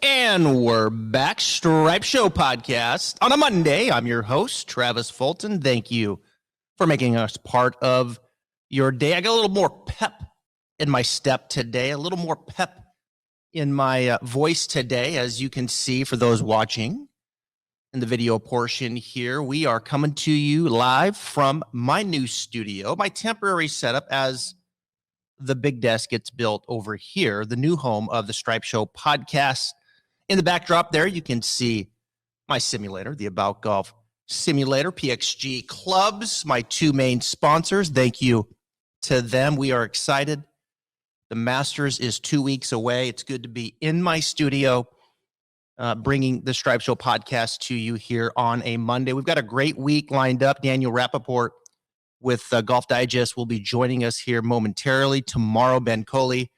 And we're back. Stripe Show podcast on a Monday. I'm your host, Travis Fulton. Thank you for making us part of your day. I got a little more pep in my step today, a little more pep in my voice today. As you can see, for those watching in the video portion here, we are coming to you live from my new studio, my temporary setup as the big desk gets built over here, the new home of the Stripe Show podcast. In the backdrop there, you can see my simulator, the About Golf Simulator, PXG Clubs, my two main sponsors. Thank you to them. We are excited. The Masters is 2 weeks away. It's good to be in my studio, bringing the Stripe Show podcast to you here on a Monday. We've got a great week lined up. Daniel Rapaport with Golf Digest will be joining us here momentarily. Tomorrow, Ben Coley,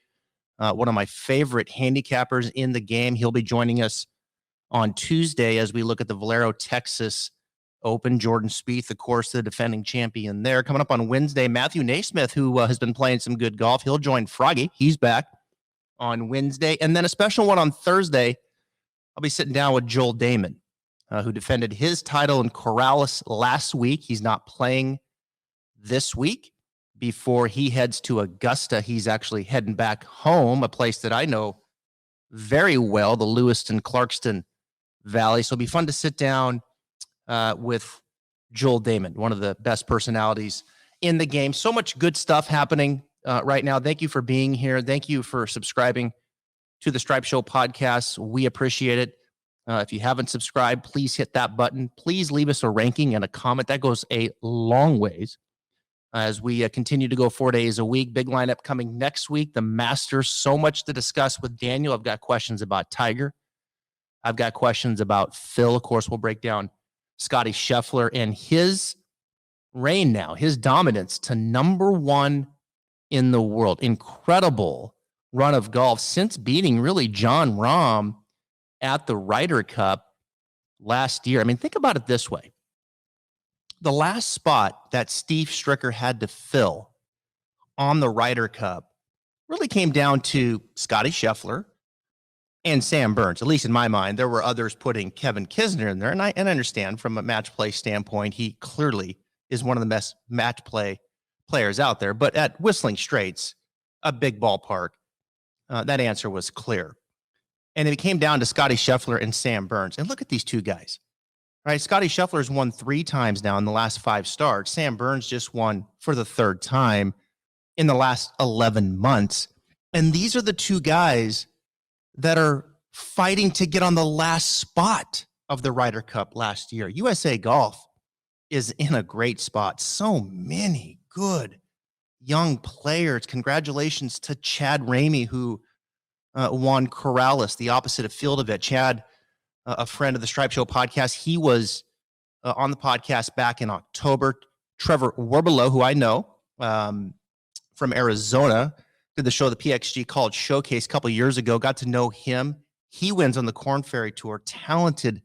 one of my favorite handicappers in the game. He'll be joining us on Tuesday as we look at the Valero Texas Open. Jordan Spieth, of course, the defending champion there. Coming up on Wednesday, Matthew Naismith, who has been playing some good golf. He'll join Froggy. He's back on Wednesday. And then a special one on Thursday. I'll be sitting down with Joel Damon, who defended his title in Corrales last week. He's not playing this week. Before he heads to Augusta, he's actually heading back home, a place that I know very well, the Lewiston-Clarkston Valley. So it'll be fun to sit down with Joel Damon, one of the best personalities in the game. So much good stuff happening right now. Thank you for being here. Thank you for subscribing to the Stripe Show podcast. We appreciate it. If you haven't subscribed, please hit that button. Please leave us a ranking and a comment. That goes a long ways. As we continue to go 4 days a week. Big lineup coming next week. The Masters, so much to discuss with Daniel. I've got questions about Tiger. I've got questions about Phil. Of course, we'll break down Scottie Scheffler and his reign now, his dominance to number one in the world. Incredible run of golf since beating really Jon Rahm at the Ryder Cup last year. I mean, think about it this way. The last spot that Steve Stricker had to fill on the Ryder Cup really came down to Scottie Scheffler and Sam Burns. At least in my mind, there were others putting Kevin Kisner in there. And I understand from a match play standpoint, he clearly is one of the best match play players out there. But at Whistling Straits, a big ballpark, that answer was clear. And it came down to Scottie Scheffler and Sam Burns. And look at these two guys. Right, Scottie Scheffler's won 3 times now in the last 5 starts. Sam Burns just won for the 3rd time in the last 11 months. And these are the two guys that are fighting to get on the last spot of the Ryder Cup last year. USA Golf is in a great spot. So many good young players. Congratulations to Chad Ramey, who won Corrales, the opposite of Fieldovit. Chad, a friend of the Stripe Show podcast. He was on the podcast back in October. Trevor Werbelow, who I know from Arizona, did the show, the PXG College Showcase a couple years ago. Got to know him. He wins on the Korn Ferry Tour. Talented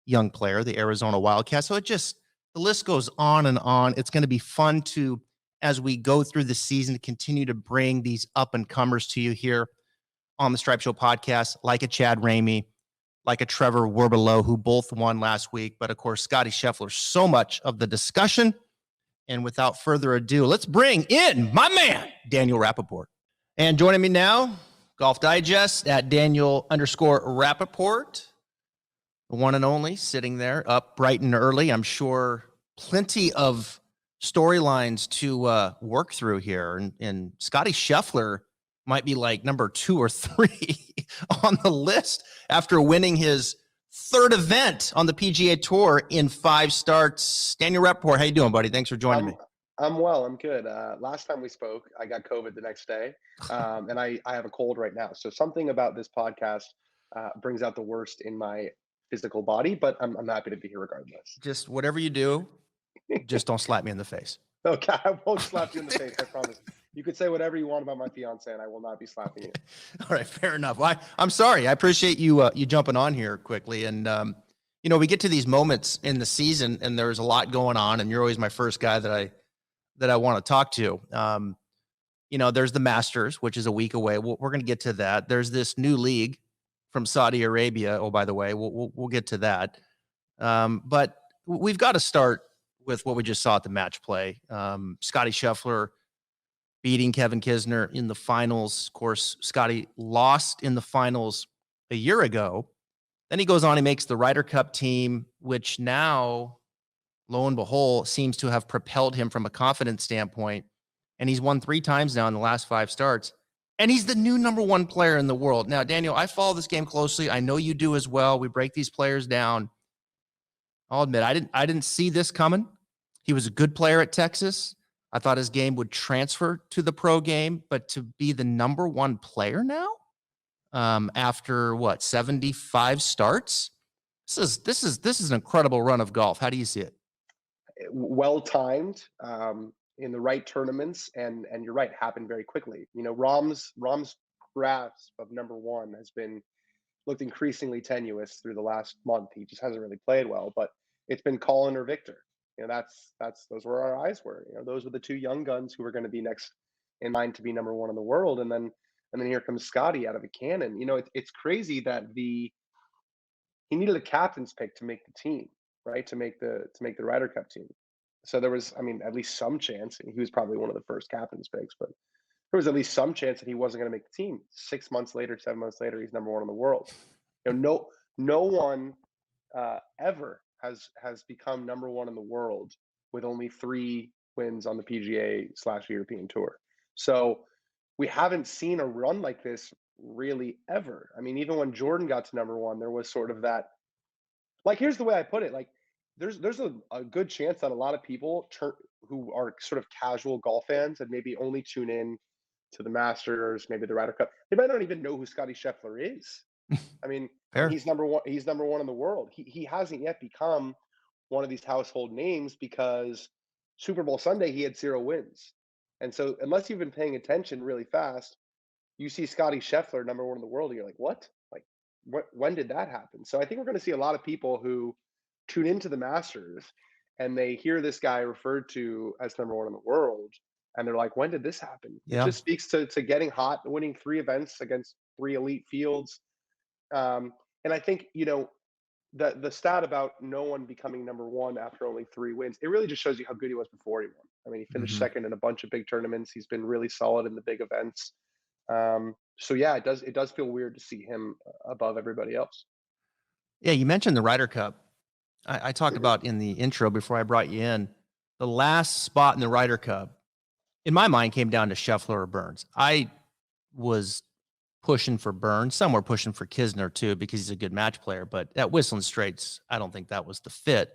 young player, the Arizona Wildcats. So the list goes on and on. It's going to be fun to, as we go through the season, to continue to bring these up-and-comers to you here on the Stripe Show podcast, like a Chad Ramey, like a Trevor Werbelow, who both won last week. But, of course, Scottie Scheffler, so much of the discussion. And without further ado, let's bring in my man, Daniel Rapaport. And joining me now, Golf Digest at Daniel_Rapaport, the one and only, sitting there up bright and early. I'm sure plenty of storylines to work through here. And Scottie Scheffler might be like number 2 or 3 on the list after winning his 3rd event on the PGA Tour in 5 starts. Daniel Rapaport, how you doing, buddy? Thanks for joining me. I'm well. I'm good. Last time we spoke, I got COVID the next day, and I have a cold right now. So something about this podcast brings out the worst in my physical body, but I'm happy to be here regardless. Just whatever you do, just don't slap me in the face. Okay, I won't slap you in the face, I promise. You could say whatever you want about my fiance, and I will not be slapping you. All right, fair enough. I'm sorry. I appreciate you jumping on here quickly. And, we get to these moments in the season, and there's a lot going on, and you're always my first guy that I want to talk to. There's the Masters, which is a week away. We're going to get to that. There's this new league from Saudi Arabia. Oh, by the way, we'll get to that. But we've got to start with what we just saw at the match play. Scottie Scheffler beating Kevin Kisner in the finals. Of course, Scottie lost in the finals a year ago. Then he goes on, he makes the Ryder Cup team, which now, lo and behold, seems to have propelled him from a confidence standpoint. And he's won 3 times now in the last 5 starts. And he's the new number 1 player in the world. Now, Daniel, I follow this game closely. I know you do as well. We break these players down. I'll admit, I didn't see this coming. He was a good player at Texas. I thought his game would transfer to the pro game, but to be the number 1 player now, after 75 starts, this is an incredible run of golf. How do you see it? Well timed, in the right tournaments, and you're right, happened very quickly. Rahm's grasp of number 1 has looked increasingly tenuous through the last month. He just hasn't really played well, but it's been Colin or Victor. Those were our eyes were. Those were the 2 young guns who were going to be next in line to be number 1 in the world. And then here comes Scottie out of a cannon. It's crazy that he needed a captain's pick to make the team, right? To make the Ryder Cup team. So there was, at least some chance. He was probably one of the first captain's picks, but there was at least some chance that he wasn't going to make the team. 6 months later, 7 months later, he's number 1 in the world. No one ever has become number 1 in the world with only 3 wins on the PGA/European Tour. So we haven't seen a run like this really ever. Even when Jordan got to number 1, there was sort of that. Here's the way I put it. There's a good chance that a lot of people who are sort of casual golf fans and maybe only tune in to the Masters, maybe the Ryder Cup, they might not even know who Scottie Scheffler is. Fair. He's number 1. He's number 1 in the world. He hasn't yet become one of these household names because Super Bowl Sunday he had 0 wins, and so unless you've been paying attention really fast, you see Scottie Scheffler number 1 in the world, and you're like, what? When did that happen? So I think we're going to see a lot of people who tune into the Masters and they hear this guy referred to as number 1 in the world, and they're like, when did this happen? Yeah. It just speaks to getting hot, winning 3 events against 3 elite fields. And I think, the stat about no one becoming number 1 after only 3 wins, it really just shows you how good he was before he won. He finished second in a bunch of big tournaments. He's been really solid in the big events. So yeah, it does feel weird to see him above everybody else. Yeah, you mentioned the Ryder Cup. I talked about in the intro before I brought you in, the last spot in the Ryder Cup, in my mind, came down to Scheffler or Burns. I was pushing for Burns. Some were pushing for Kisner too because he's a good match player. But at Whistling Straits, I don't think that was the fit.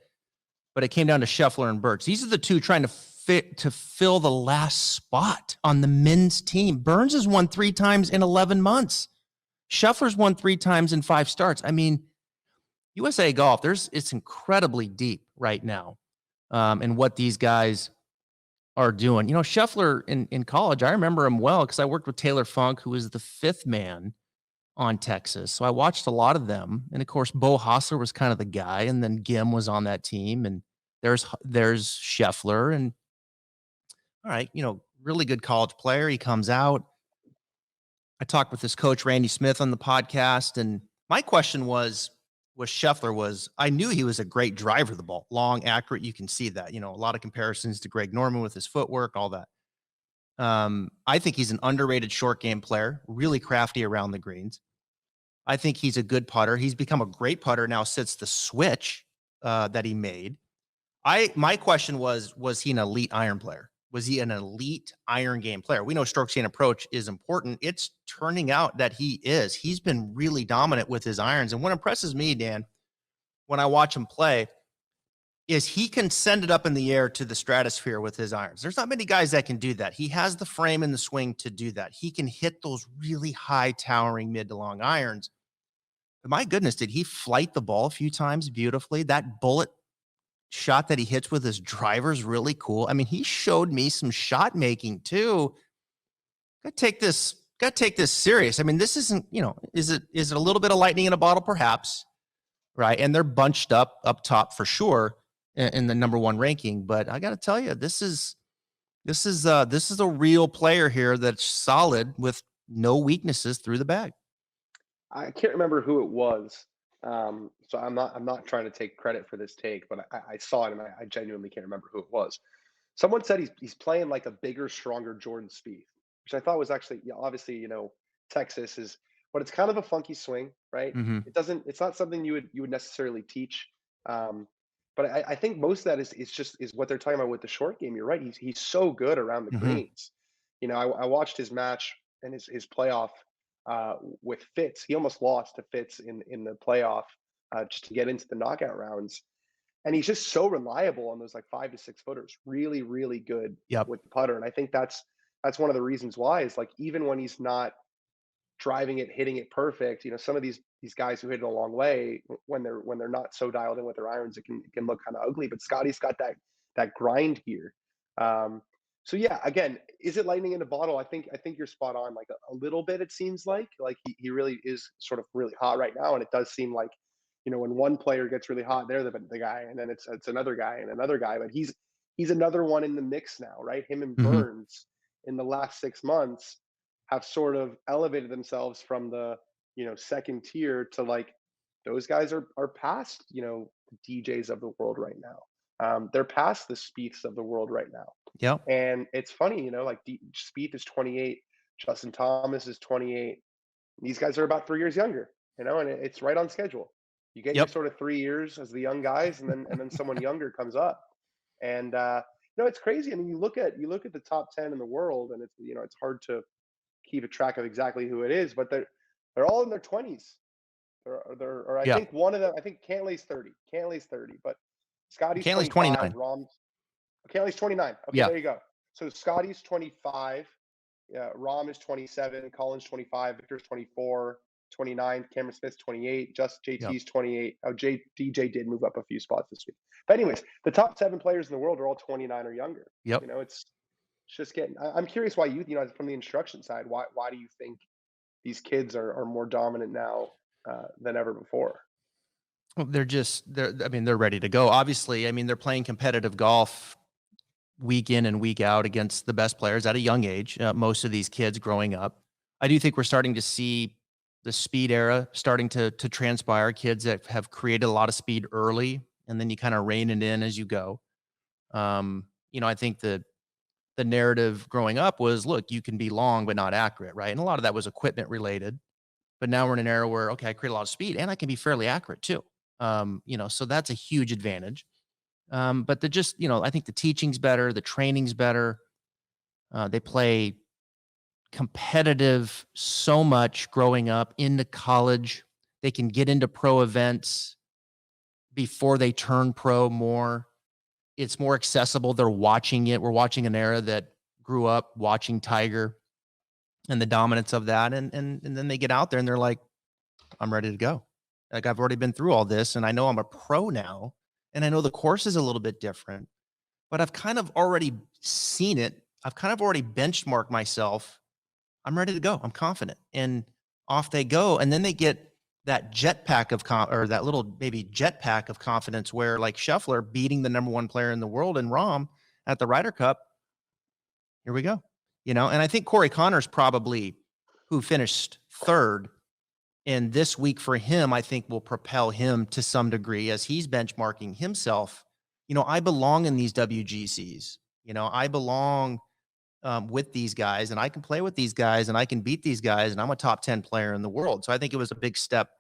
But it came down to Scheffler and Burns. These are the 2 trying to fill the last spot on the men's team. Burns has won 3 times in 11 months. Scheffler's won 3 times in 5 starts. USA Golf, it's incredibly deep right now, in what these guys are doing. Scheffler in college, I remember him well because I worked with Taylor Funk, who was the 5th man on Texas. So I watched a lot of them. And of course, Bo Hostler was kind of the guy. And then Gim was on that team. And there's Scheffler. And all right, really good college player. He comes out. I talked with his coach, Randy Smith, on the podcast. And my question was Scheffler I knew he was a great driver of the ball, long, accurate. You can see that, a lot of comparisons to Greg Norman with his footwork, all that. I think he's an underrated short game player, really crafty around the greens. I think he's a good putter. He's become a great putter now since the switch that he made. My question was he an elite iron player? Was he an elite iron game player? We know strokes gain approach is important. It's turning out that he is. He's been really dominant with his irons. And what impresses me, Dan, when I watch him play, is he can send it up in the air to the stratosphere with his irons. There's not many guys that can do that. He has the frame and the swing to do that. He can hit those really high towering mid to long irons. But my goodness, did he flight the ball a few times beautifully? That bullet shot that he hits with his driver is really cool. He showed me some shot making too. Got to take this serious. This isn't, is it a little bit of lightning in a bottle? Perhaps. Right. And they're bunched up top for sure in the number 1 ranking. But I got to tell you, this is a real player here that's solid with no weaknesses through the bag. I can't remember who it was. So I'm not trying to take credit for this take, but I saw it and I genuinely can't remember who it was. Someone said he's playing like a bigger, stronger Jordan Spieth, which I thought was actually, yeah, obviously, Texas is, but it's kind of a funky swing, right? Mm-hmm. It's not something you would necessarily teach. Um, but I think most of that is what they're talking about with the short game. You're right. He's so good around the Mm-hmm. greens. I watched his match and his playoff with Fitz. He almost lost to Fitz in the playoff just to get into the knockout rounds. And he's just so reliable on those like 5 to 6 footers. Really, really good Yep. with the putter. And I think that's one of the reasons why is like even when he's not driving it, hitting it perfect, some of these guys who hit it a long way when they're not so dialed in with their irons, it can look kind of ugly. But Scottie's got that grind here. Um, so yeah, again, is it lightning in a bottle? I think you're spot on. Like a little bit, it seems like he really is sort of really hot right now, and it does seem like when one player gets really hot, they're the guy, and then it's another guy and another guy. But he's another one in the mix now, right? Him and Mm-hmm. Burns in the last 6 months have sort of elevated themselves from the second tier to like those guys are past the DJs of the world right now. They're past the Spieths of the world right now. Yep. And it's funny, like Spieth is 28, Justin Thomas is 28. These guys are about 3 years younger, and it's right on schedule. You get your Yep. sort of 3 years as the young guys, and then someone younger comes up. And it's crazy. I mean, you look at the top 10 in the world, and it's hard to keep a track of exactly who it is, but they're all in their 20s. Or I Yeah. think one of them, I think Cantlay's 30. Cantlay's 30, but Scottie's Cantley's 25. 29. Cantlay's 29. Okay, Yeah. there you go. So Scottie's 25. Yeah, Rahm is 27. Colin's 25. Victor's 24. 29. Cameron Smith's 28. Just Yep. JT's 28. Oh, DJ did move up a few spots this week. But anyways, the top 7 players in the world are all 29 or younger. Yep. It's just getting. I'm curious why from the instruction side, why do you think these kids are more dominant now than ever before? Well, they're ready to go. Obviously, I mean, they're playing competitive golf week in and week out against the best players at a young age. Most of these kids growing up, I do think we're starting to see the speed era starting to transpire. Kids that have created a lot of speed early, and then you kind of rein it in as you go. I think the narrative growing up was, look, you can be long but not accurate, right? And a lot of that was equipment related. But now we're in an era where, okay, I create a lot of speed and I can be fairly accurate too. So that's a huge advantage. But I think the teaching's better, the training's better. They play competitive so much growing up into college. They can get into pro events before they turn pro more. It's more accessible. They're watching it. We're watching an era that grew up watching Tiger and the dominance of that. And then they get out there and they're like, I'm ready to go. Like I've already been through all this and I know I'm a pro now. And I know the course is a little bit different, but I've kind of already seen it. I've kind of already benchmarked myself. I'm ready to go. I'm confident. And off they go. And then they get that jetpack or that little baby jetpack of confidence where like Scheffler beating the number 1 player in the world and Rahm at the Ryder Cup. Here we go. And I think Corey Connors probably who finished 3rd. And this week for him, I think will propel him to some degree as he's benchmarking himself. I belong in these WGCs. I belong with these guys and I can play with these guys and I can beat these guys and I'm a top 10 player in the world. So I think it was a big step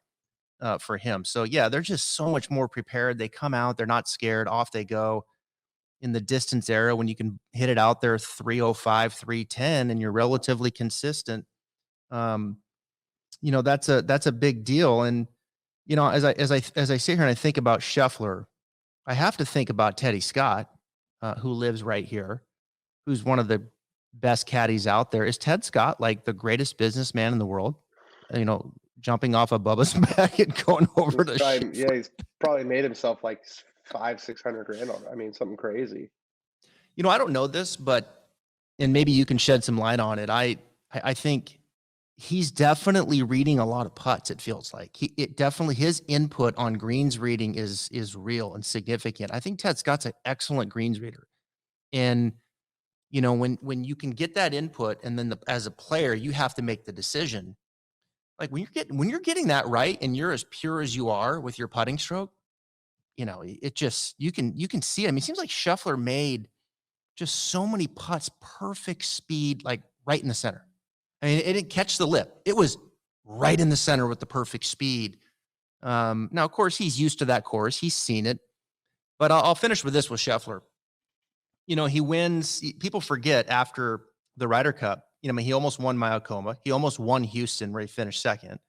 for him. So yeah, they're just so much more prepared. They come out, they're not scared, off they go. In the distance era, when you can hit it out there 305, 310 and you're relatively consistent, that's a big deal. And as I sit here and I think about Scheffler, I have to think about Teddy Scott, who lives right here, who's one of the best caddies out there. Is Ted Scott like the greatest businessman in the world? Jumping off of Bubba's back and going over to he's probably made himself like 500-600 grand on it. I mean, something crazy. I don't know this, and maybe you can shed some light on it. I think he's definitely reading a lot of putts. It feels like his input on greens reading is real and significant. I think Ted Scott's an excellent greens reader. And, when you can get that input and then as a player, you have to make the decision. Like when you're getting that right and you're as pure as you are with your putting stroke, it just you can see it. I mean, it seems like Scheffler made just so many putts, perfect speed, like right in the center. I mean, it didn't catch the lip. It was right in the center with the perfect speed. Now, of course, he's used to that course. He's seen it. But I'll finish with this with Scheffler. He wins. People forget after the Ryder Cup, I mean, he almost won Myocoma. He almost won Houston, where he finished second.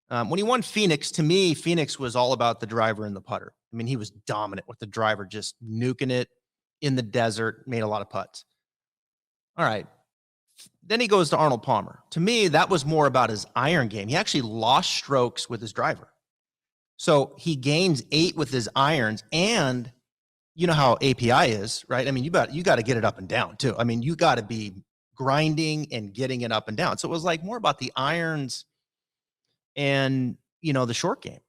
When he won Phoenix, to me, Phoenix was all about the driver and the putter. I mean, he was dominant with the driver, just nuking it in the desert, made a lot of putts. All right. Then he goes to Arnold Palmer. To me, that was more about his iron game. He actually lost strokes with his driver. So he gains 8 with his irons, and you know how API is, right? I mean, you got to get it up and down too. I mean, you got to be grinding and getting it up and down. So it was like more about the irons and, the short game.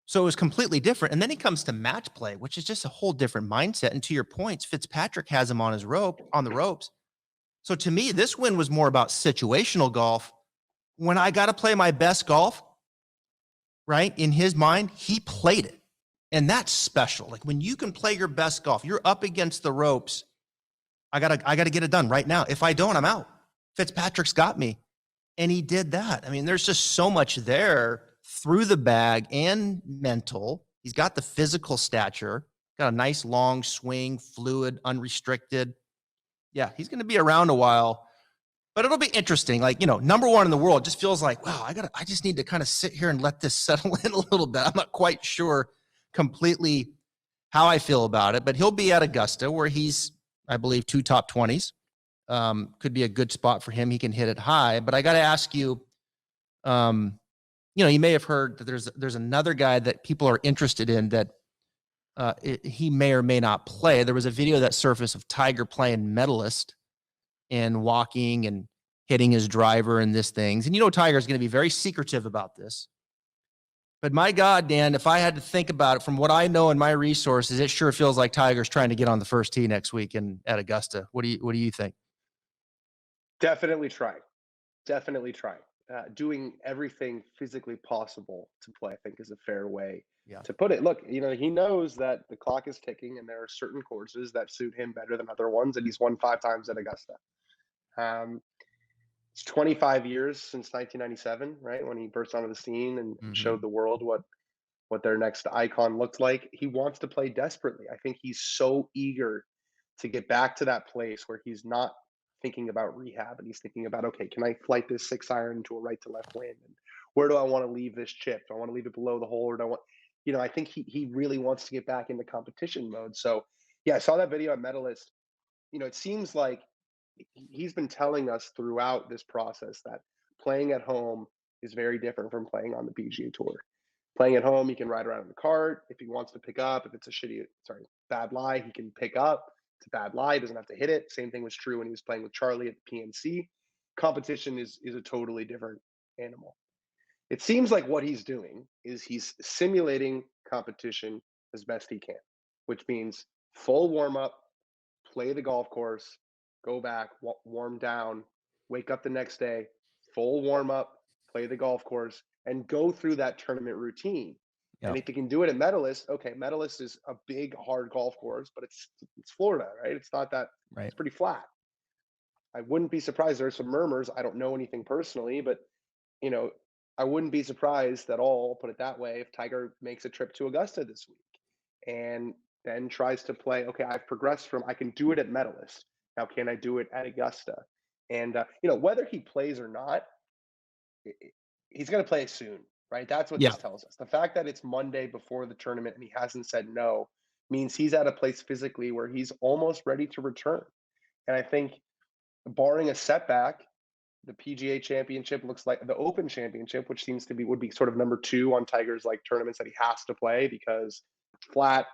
So it was completely different. And then he comes to match play, which is just a whole different mindset. And to your points, Fitzpatrick has him on the ropes. So to me, this win was more about situational golf. When I got to play my best golf, right? In his mind, he played it. And that's special. Like when you can play your best golf, you're up against the ropes. I gotta get it done right now. If I don't, I'm out. Fitzpatrick's got me. And he did that. I mean, there's just so much there through the bag and mental. He's got the physical stature, got a nice long swing, fluid, unrestricted. Yeah, he's going to be around a while, but it'll be interesting. Like, number one in the world just feels like, wow, I just need to kind of sit here and let this settle in a little bit. I'm not quite sure completely how I feel about it, but he'll be at Augusta where he's, I believe, 2 top 20s. Could be a good spot for him. He can hit it high, but I got to ask you, you may have heard that there's another guy that people are interested in that he may or may not play. There was a video that surfaced of Tiger playing medalist and walking and hitting his driver and this things. And Tiger's going to be very secretive about this. But my God, Dan, if I had to think about it from what I know in my resources, it sure feels like Tiger's trying to get on the first tee next week at Augusta. What do you think? Definitely try. Doing everything physically possible to play, I think, is a fair way to put it. Look, he knows that the clock is ticking and there are certain courses that suit him better than other ones, and he's won 5 times at Augusta. It's 25 years since 1997, right, when he burst onto the scene and showed the world what their next icon looked like. He wants to play desperately. I think he's so eager to get back to that place where he's not thinking about rehab and he's thinking about, okay, can I flight this 6-iron into a right to left wind? And where do I want to leave this chip? Do I want to leave it below the hole, or do I want, I think he really wants to get back into competition mode. So yeah, I saw that video at Medalist. It seems like he's been telling us throughout this process that playing at home is very different from playing on the PGA Tour. Playing at home, he can ride around in the cart. If he wants to pick up, if it's a bad lie, he can pick up. It's a bad lie, he doesn't have to hit it. Same thing was true when he was playing with Charlie at the PNC. Competition is a totally different animal. It seems like what he's doing is he's simulating competition as best he can, which means full warm up, play the golf course, go back, warm down, wake up the next day, full warm up, play the golf course, and go through that tournament routine. And if you can do it at Medalist, okay, Medalist is a big, hard golf course, but it's Florida, right? It's not that, right. It's pretty flat. I wouldn't be surprised. There's some murmurs. I don't know anything personally, but, I wouldn't be surprised at all, put it that way, if Tiger makes a trip to Augusta this week and then tries to play, okay, I've progressed from, I can do it at Medalist. Now, can I do it at Augusta? And, whether he plays or not, he's going to play soon, right? That's what this tells us. The fact that it's Monday before the tournament and he hasn't said no means he's at a place physically where he's almost ready to return. And I think, barring a setback, the PGA Championship looks like the Open Championship, which would be sort of number 2 on Tiger's tournaments that he has to play because it's flat,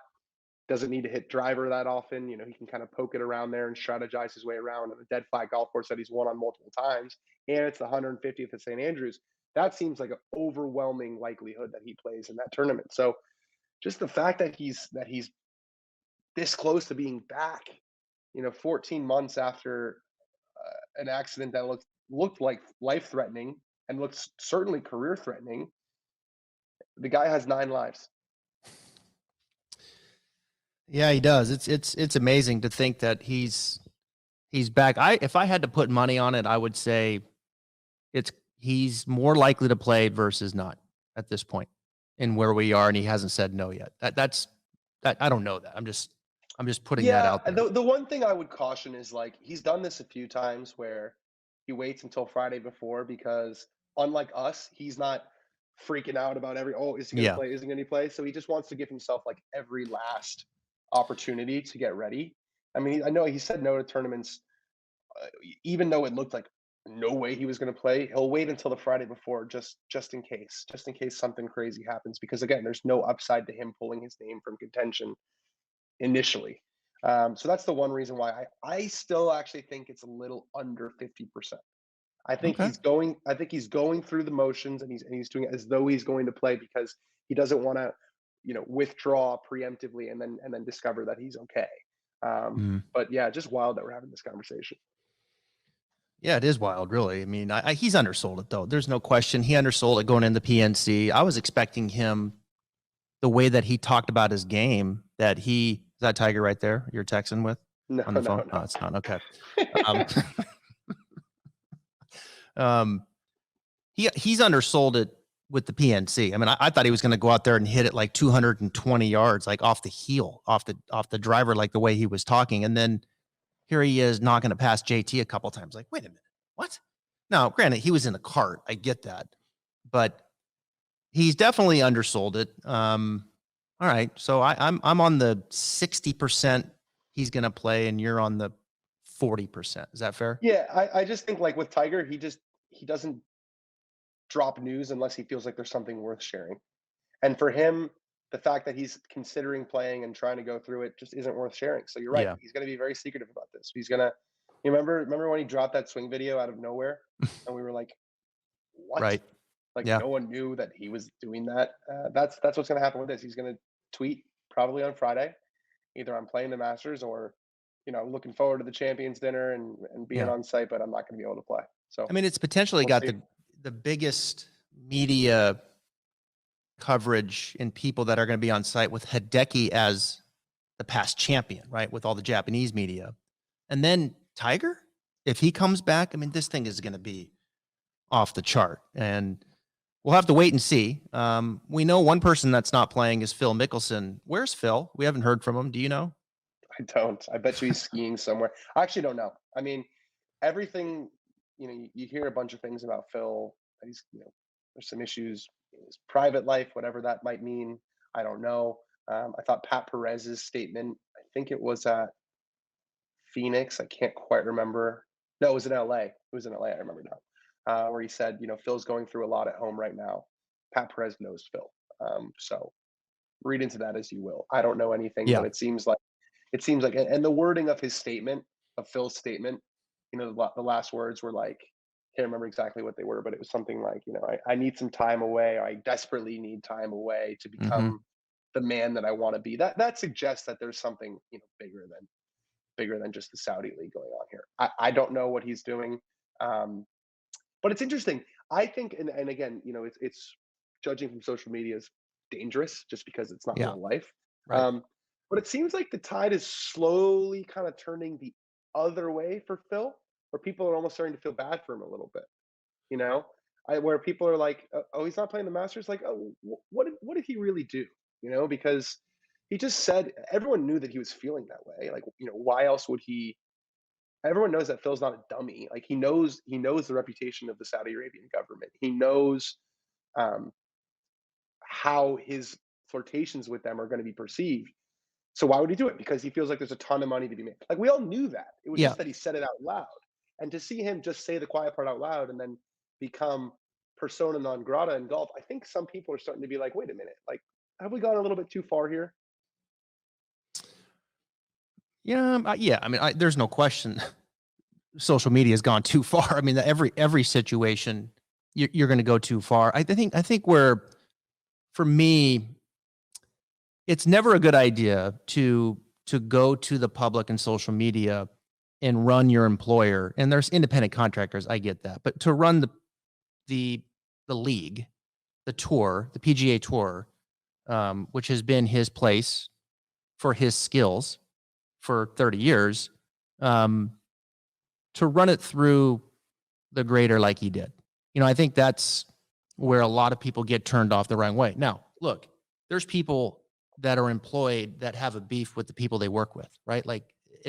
doesn't need to hit driver that often. He can kind of poke it around there and strategize his way around on a dead flat golf course that he's won on multiple times. And it's the 150th at St. Andrews. That seems like an overwhelming likelihood that he plays in that tournament. So just the fact that he's this close to being back, 14 months after an accident that looked like life-threatening, and looks certainly career threatening. The guy has 9 lives. Yeah, he does. It's amazing to think that he's back. If I had to put money on it, I would say he's more likely to play versus not at this point in where we are, and he hasn't said no yet. That's I don't know that. I'm just putting that out there. The one thing I would caution is, like, he's done this a few times where he waits until Friday before, because unlike us, he's not freaking out about is he going to play? Isn't going to play? So he just wants to give himself like every last opportunity to get ready. I mean, I know he said no to tournaments, even though it looked like no way he was going to play. He'll wait until the Friday before, just in case something crazy happens, because again, there's no upside to him pulling his name from contention initially. So that's the one reason why I still actually think it's a little under 50%. I think he's going through the motions, and he's doing it as though he's going to play, because he doesn't want to, withdraw preemptively and then discover that he's okay. But yeah, just wild that we're having this conversation. Yeah, it is wild, really. I mean, he's undersold it, though. There's no question. He undersold it going into PNC. I was expecting him, the way that he talked about his game, that is that Tiger right there you're texting with on the phone? No, it's not. Okay. He's undersold it with the PNC. I mean, I thought he was going to go out there and hit it like 220 yards, like off the heel, off the driver, like the way he was talking. And then here he is knocking it past JT a couple times. Like, wait a minute, what? Now, granted, he was in a cart. I get that, but he's definitely undersold it. All right, so I'm on the 60% he's going to play, and you're on the 40%. Is that fair? Yeah, I just think, like, with Tiger, he doesn't drop news unless he feels like there's something worth sharing. And for him, the fact that he's considering playing and trying to go through it just isn't worth sharing. So you're right. Yeah. He's going to be very secretive about this. He's going to, you remember when he dropped that swing video out of nowhere and we were like, what? Right. Like, no one knew that he was doing that. That's what's going to happen with this. He's going to tweet probably on Friday, either I'm playing the Masters or, looking forward to the Champions dinner and being on site, but I'm not going to be able to play. So, I mean, it's potentially got the biggest media coverage in people that are going to be on site, with Hideki as the past champion, right? With all the Japanese media. And then Tiger, if he comes back, I mean, this thing is going to be off the chart, and we'll have to wait and see. We know one person that's not playing is Phil Mickelson. Where's Phil? We haven't heard from him. Do you know? I don't. I bet you he's skiing somewhere. I actually don't know. I mean, everything, you hear a bunch of things about Phil. He's, there's some issues in his private life, whatever that might mean. I don't know. I thought Pat Perez's statement, I think it was at Phoenix. I can't quite remember. No, it was in LA. It was in LA. I remember now. Where he said, Phil's going through a lot at home right now. Pat Perez knows Phil. So read into that as you will. I don't know anything, but it seems like, and the wording of his statement, of Phil's statement, the last words were like, I can't remember exactly what they were, but it was something like, I need some time away. I desperately need time away to become the man that I want to be. That suggests that there's something, bigger than just the Saudi league going on here. I don't know what he's doing. But it's interesting. I think, and again, it's judging from social media is dangerous just because it's not real life. Right. But it seems like the tide is slowly kind of turning the other way for Phil, where people are almost starting to feel bad for him a little bit. Where people are like, oh, he's not playing the Masters. Like, oh, what did he really do? Because he just said, everyone knew that he was feeling that way. Like, why else would he? Everyone knows that Phil's not a dummy. Like, he knows the reputation of the Saudi Arabian government. He knows how his flirtations with them are going to be perceived. So why would he do it? Because he feels like there's a ton of money to be made. Like, we all knew that. It was just that he said it out loud. And to see him just say the quiet part out loud and then become persona non grata in golf, I think some people are starting to be like, wait a minute, like, have we gone a little bit too far here? Yeah. I mean, there's no question. Social media has gone too far. I mean, every situation you're going to go too far. I think for me, it's never a good idea to go to the public and social media and run your employer. And there's independent contractors. I get that, but to run the league, the tour, the PGA Tour, which has been his place for his skills for 30 years, to run it through the grader like he did. I think that's where a lot of people get turned off the wrong way. Now, look, there's people that are employed that have a beef with the people they work with, right?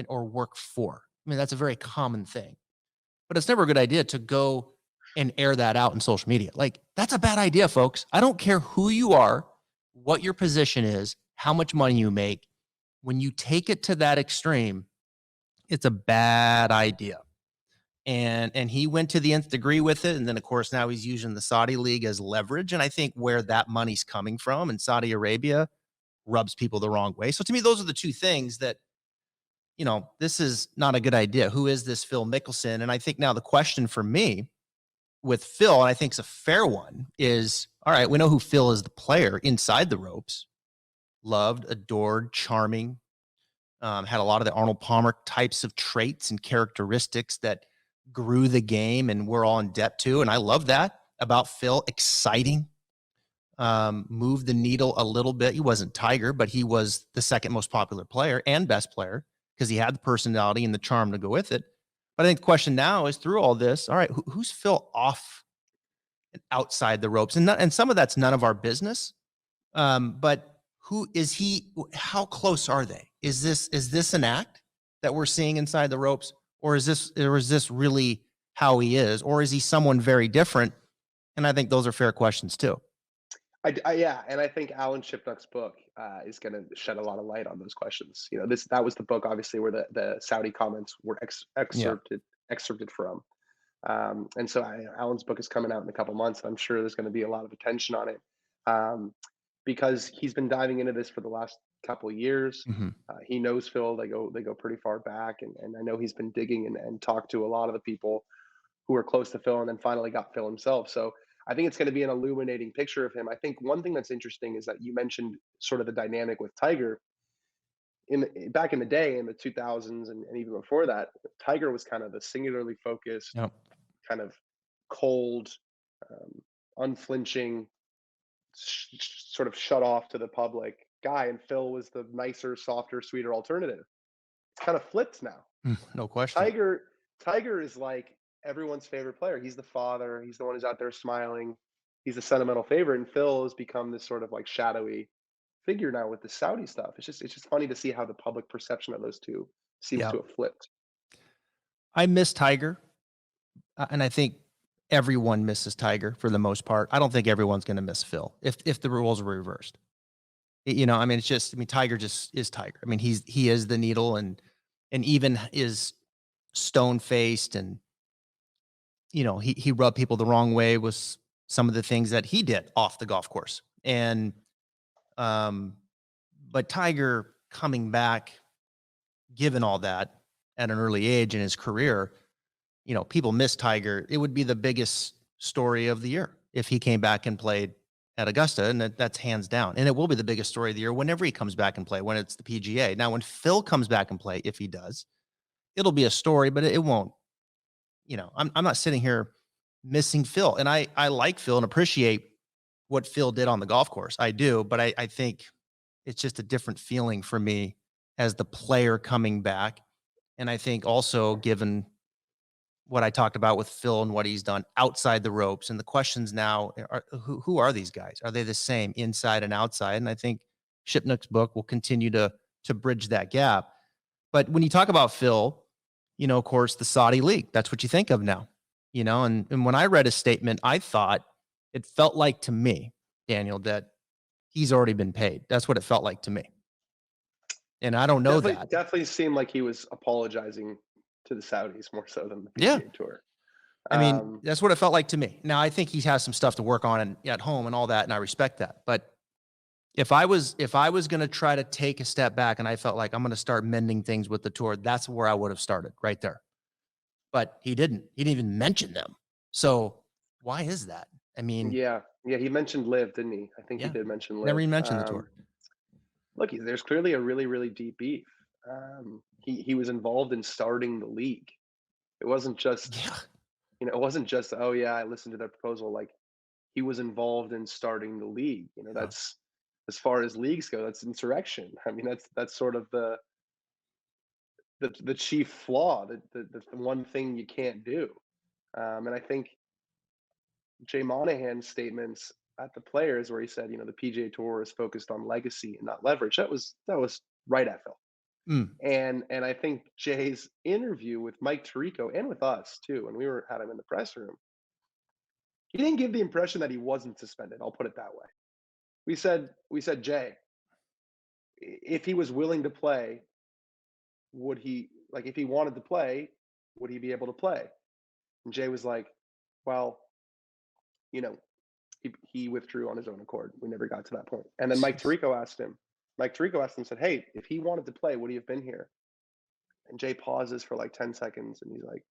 Or work for. I mean, that's a very common thing. But it's never a good idea to go and air that out in social media. That's a bad idea, folks. I don't care who you are, what your position is, how much money you make. When you take it to that extreme, it's a bad idea. And he went to the nth degree with it. And then, of course, now he's using the Saudi league as leverage. And I think where that money's coming from in Saudi Arabia rubs people the wrong way. So to me, those are the two things that, this is not a good idea. Who is this Phil Mickelson? And I think now the question for me with Phil, and I think it's a fair one, is, all right, we know who Phil is, the player inside the ropes. Loved, adored, charming, had a lot of the Arnold Palmer types of traits and characteristics that grew the game and we're all in debt to. And I love that about Phil. Exciting. Moved the needle a little bit. He wasn't Tiger, but he was the second most popular player and best player because he had the personality and the charm to go with it. But I think the question now is, through all this, all right, who's Phil off and outside the ropes? And some of that's none of our business. But who is he? How close are they? Is this an act that we're seeing inside the ropes? Or is this really how he is? Or is he someone very different? And I think those are fair questions too. Yeah, and I think Alan Shipnuck's book is going to shed a lot of light on those questions. That was the book, obviously, where the Saudi comments were excerpted from. And so Alan's book is coming out in a couple months. I'm sure there's going to be a lot of attention on it because he's been diving into this for the last couple of years. Mm-hmm. He knows Phil. They go pretty far back, and I know he's been digging and talked to a lot of the people who are close to Phil, and then finally got Phil himself. So I think it's going to be an illuminating picture of him. I think one thing that's interesting is that you mentioned sort of the dynamic with Tiger. Back in the day, in the 2000s, and even before that, Tiger was kind of the singularly focused, Yep. kind of cold, unflinching, sort of shut off to the public guy, and Phil was the nicer, softer, sweeter alternative. It's kind of flipped now. No question. Tiger is like everyone's favorite player. He's the father. He's the one who's out there smiling. He's a sentimental favorite, and Phil has become this sort of like shadowy figure now with the Saudi stuff. It's just funny to see how the public perception of those two seems to have flipped. I miss Tiger, and I think everyone misses Tiger for the most part. I don't think everyone's going to miss Phil if the roles were reversed. I mean, Tiger just is Tiger. I mean, he is the needle, and even is stone faced, and he rubbed people the wrong way with some of the things that he did off the golf course. And but Tiger coming back, given all that at an early age in his career, people miss Tiger. It would be the biggest story of the year if he came back and played at Augusta, and that's hands down. And it will be the biggest story of the year whenever he comes back and play, when it's the PGA. Now, when Phil comes back and play, if he does, it'll be a story, but it won't. I'm not sitting here missing Phil, and I like Phil and appreciate what Phil did on the golf course. I do, but I think it's just a different feeling for me as the player coming back. And I think also, given what I talked about with Phil and what he's done outside the ropes, and the questions now are, who are these guys? Are they the same inside and outside? And I think Shipnuck's book will continue to bridge that gap. But when you talk about Phil, of course, the Saudi league, that's what you think of now, and when I read his statement, I thought it felt like to me, Daniel, that he's already been paid. That's what it felt like to me. And I don't know that. Definitely seemed like he was apologizing to the Saudis more so than the PGA Tour. I mean, that's what it felt like to me. Now, I think he has some stuff to work on at home and all that, and I respect that. But if I was going to try to take a step back and I felt like I'm going to start mending things with the tour, that's where I would have started, right there. But he didn't. He didn't even mention them. So why is that? I mean, yeah, he mentioned Liv, didn't he? I think he did mention Liv. Never even mentioned the tour. Look, there's clearly a really, really deep beef. He was involved in starting the league. It wasn't just it wasn't just, oh yeah, I listened to that proposal. Like, he was involved in starting the league. Yeah. That's, as far as leagues go, that's insurrection. I mean, that's sort of the chief flaw, the one thing you can't do. And I think Jay Monahan's statements at the Players, where he said, the PGA Tour is focused on legacy and not leverage. That was right at Phil. Mm. And I think Jay's interview with Mike Tirico and with us too, when we had him in the press room, he didn't give the impression that he wasn't suspended. I'll put it that way. We said, Jay, if he was willing to play, would he, like, if he wanted to play, would he be able to play? And Jay was like, well, you know, he withdrew on his own accord. We never got to that point. And then Mike Tirico asked him, said, hey, if he wanted to play, would he have been here? And Jay pauses for like 10 seconds and he's like,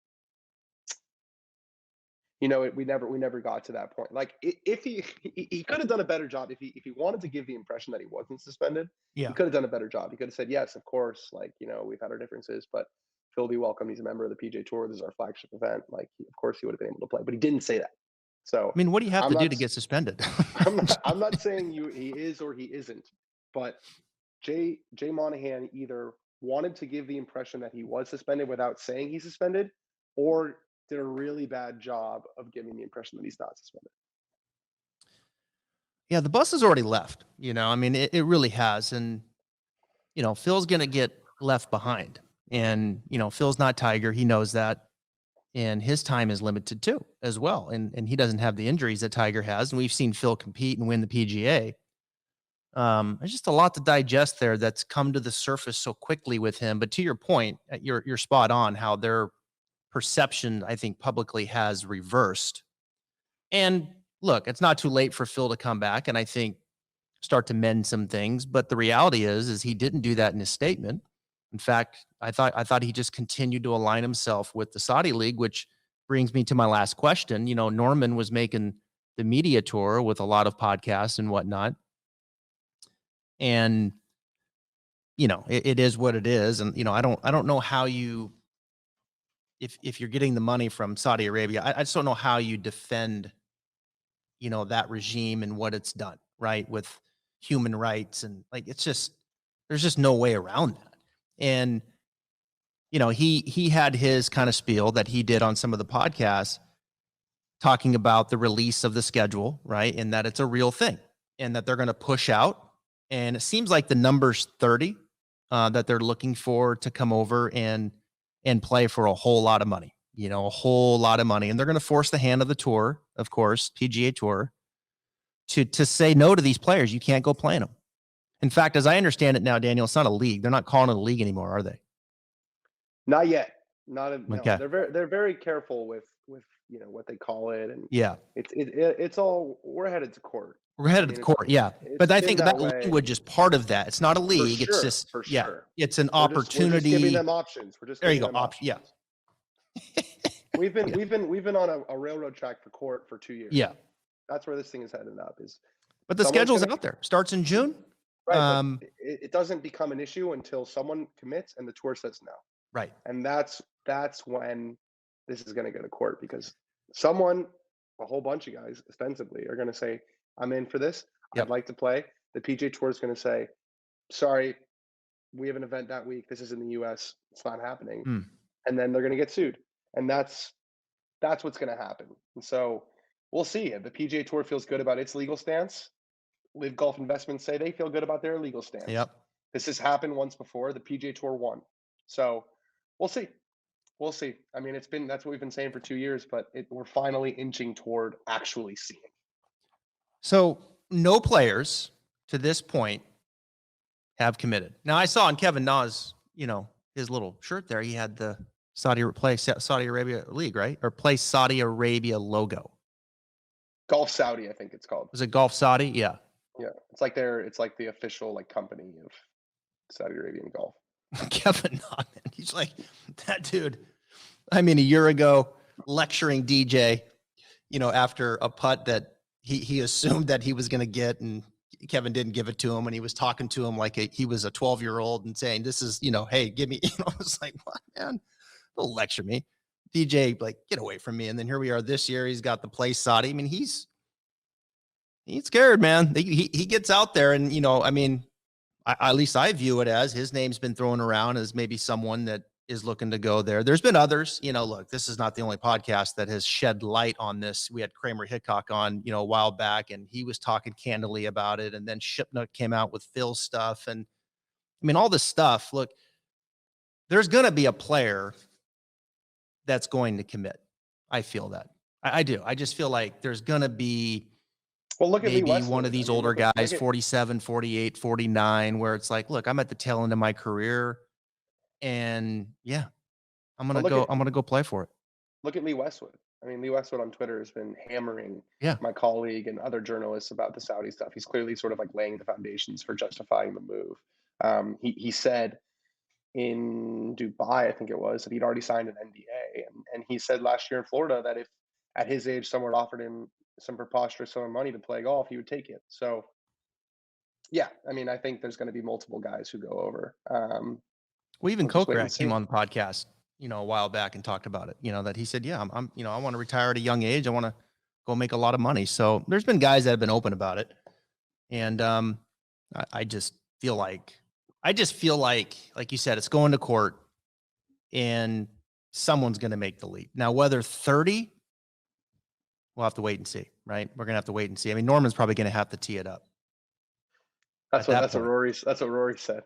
we never got to that point. Like, if he could have done a better job if he wanted to give the impression that he wasn't suspended. Yeah. He could have done a better job. He could have said, yes, of course, like, we've had our differences, but Phil be welcome. He's a member of the PGA Tour. This is our flagship event. Like, of course he would have been able to play, but he didn't say that. So I mean, what do you have I'm to do not to get suspended? I'm not saying he is or he isn't, but Jay Monahan either wanted to give the impression that he was suspended without saying he's suspended, or did a really bad job of giving the impression that he's not suspended. Yeah, the bus has already left. I mean, it really has. And, Phil's going to get left behind. And, Phil's not Tiger. He knows that. And his time is limited too, as well. And he doesn't have the injuries that Tiger has. And we've seen Phil compete and win the PGA. There's just a lot to digest there that's come to the surface so quickly with him. But to your point, you're spot on how their perception, I think, publicly has reversed. And look, it's not too late for Phil to come back and I think start to mend some things. But the reality is he didn't do that in his statement. In fact, I thought he just continued to align himself with the Saudi League, which brings me to my last question. Norman was making the media tour with a lot of podcasts and whatnot. And, it is what it is. And, I don't know how you, if you're getting the money from Saudi Arabia, I just don't know how you defend, that regime and what it's done, right, with human rights. And like, there's just no way around that. And, he had his kind of spiel that he did on some of the podcasts talking about the release of the schedule, right, and that it's a real thing and that they're going to push out. And it seems like the number's 30 that they're looking for to come over and play for a whole lot of money, a whole lot of money. And they're going to force the hand of the tour, of course, PGA Tour, to say no to these players. You can't go playing them. In fact, as I understand it now, Daniel, it's not a league. They're not calling it a league anymore, are they? Not yet. No. Okay. They're very careful with what they call it, and Yeah, it's all, we're headed to court. we're headed to court. Yeah, but I think that language is part of that. It's not a league. It's just it's an opportunity. We're just giving them options. There you go. Yeah. We've been on a railroad track for court for 2 years. Yeah, that's where this thing is headed up. But the schedule's out there. Starts in June. Right. It doesn't become an issue until someone commits and the tour says no. Right. And that's when this is going to go to court, because a whole bunch of guys ostensibly are going to say, I'm in for this. Yep. I'd like to play. The PGA Tour is going to say, sorry, we have an event that week. This is in the US. It's not happening. And then they're going to get sued. And that's what's going to happen. And so we'll see. If the PGA Tour feels good about its legal stance, Live Golf Investments say they feel good about their legal stance. Yep. This has happened once before. The PGA Tour won. So we'll see. We'll see. I mean, that's what we've been saying for 2 years, but we're finally inching toward actually seeing. So no players to this point have committed. Now I saw on Kevin Na's, his little shirt there, he had the Saudi Arabia League, right? Or play Saudi Arabia logo. Golf Saudi, I think it's called. Was it Golf Saudi? Yeah. Yeah. It's like the official company of Saudi Arabian golf. Kevin Na, man. He's like that dude. I mean, a year ago, lecturing DJ, after a putt that he assumed that he was going to get, and Kevin didn't give it to him, and he was talking to him like he was a 12-year-old and saying, this is, hey, give me, I was like, what, man? Don't lecture me. DJ, like, get away from me. And then here we are this year. He's got the place Scottie. I mean, he's scared, man. He gets out there and, I mean, at least I view it as his name's been thrown around as maybe someone that is looking to go there. There's been others, look, this is not the only podcast that has shed light on this. We had Kramer Hickok on, a while back, and he was talking candidly about it. And then Shipnuck came out with Phil's stuff. And I mean, all this stuff, look, there's going to be a player that's going to commit. I feel that. I do. I just feel like there's going to be look at maybe one of these older guys, 47, 48, 49, where it's like, look, I'm at the tail end of my career. And yeah, I'm going to go play for it. Look at Lee Westwood. I mean, Lee Westwood on Twitter has been hammering my colleague and other journalists about the Saudi stuff. He's clearly sort of like laying the foundations for justifying the move. He said in Dubai, I think it was, that he'd already signed an NDA. And he said last year in Florida that if at his age someone offered him some preposterous sum of money to play golf, he would take it. So yeah, I mean, I think there's going to be multiple guys who go over. Well, even Kokrak came on the podcast, a while back and talked about it, that he said, yeah, I'm I want to retire at a young age. I want to go make a lot of money. So there's been guys that have been open about it. And I just feel like, like you said, it's going to court and someone's going to make the leap. Now, whether 30, we'll have to wait and see, right? We're going to have to wait and see. I mean, Norman's probably going to have to tee it up. That's what Rory said.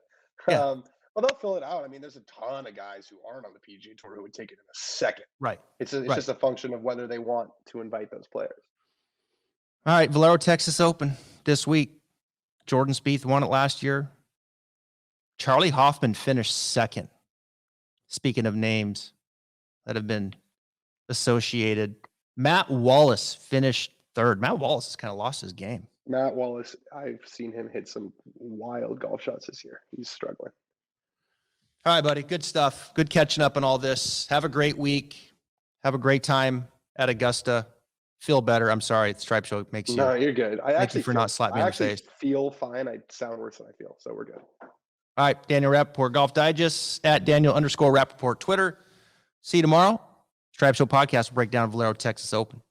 Yeah. Well, they'll fill it out. I mean, there's a ton of guys who aren't on the PGA Tour who would take it in a second. Right. It's just a function of whether they want to invite those players. All right, Valero Texas Open this week. Jordan Spieth won it last year. Charlie Hoffman finished second. Speaking of names that have been associated, Matt Wallace finished third. Matt Wallace has kind of lost his game. Matt Wallace, I've seen him hit some wild golf shots this year. He's struggling. All right, buddy. Good stuff. Good catching up on all this. Have a great week. Have a great time at Augusta. Feel better. I'm sorry. The Stripe Show makes you. No, you're good. Thank you for not slapping me in the face. I feel fine. I sound worse than I feel, so we're good. All right, Daniel Rapaport, Golf Digest, at Daniel_Rapaport, Twitter. See you tomorrow. Stripe Show podcast will break down Valero Texas Open.